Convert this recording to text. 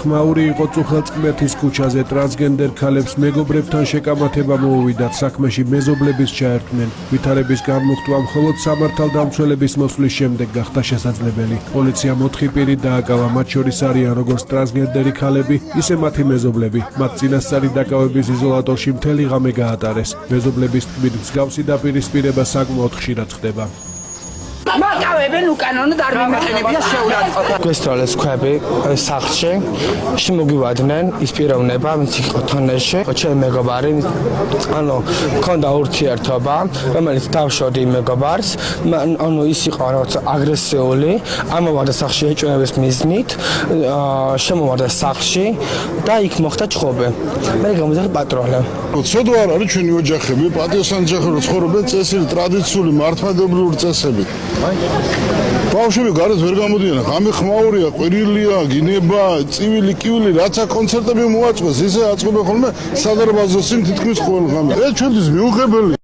ხმაური იყო წუხელწყმერთის ქუჩაზე ტრანსგენდერ ქალებს მეგობრებთან შეკამათება მოუვიდათ, საქმეში მეზობლების ჩაერთვნენ. ვითარების განმუხტვა მხოლოდ სამართალდამცველების მოსვლის შემდეგ გახდა შესაძლებელი. პოლიციამ 4 პირი დააკავა, მათ შორის არიან როგორც ტრანსგენდერი ქალები, ისე მათი მეზობლები. მათ წინასწარი დაკავების იზოლატორში მთელი ღამე გაატარეს. მეზობლების თქმით, მსგავსი დაპირისპირება საკმაოდ ხშირად ხდება. მაკავებენ უკანონოდ არ მიმეყენებია შეურაცხყოფა. გვესწავლეს ქვები სახლში, შემოგვივადნენ ის პიროვნება, ვინც იყო თონეში, ჩემი მეგობარი, ანუ მქონდა ურთიერთობა, რომელიც დავშორდი მეგობარს, ანუ ის იყო რაღაც აგრესიული, ამოვარდა სახლში ეჭვების მიზნით, შემოვარდა სახლში და იქ მოხდა ჩხუბი. მე გამოდიხარ პატრონი. ცოდვა არ არის ჩვენი ოჯახები, პატიოსანჯახური ცხოვრობენ წესილი ტრადიციული მართლმადიდებლური წესებით. ბავშვები გარეთ ვერ გამოდიან, ღამე ხმაურია, ყვირილია, გინება, წივილი, კივილი, რაცა კონცერტები მოაწყვეს, ისე აწყობენ ხოლმე სადარბაზო წინ თითქმის ყოველ ღამე. ეს ჩვენთვის მიუღებელი.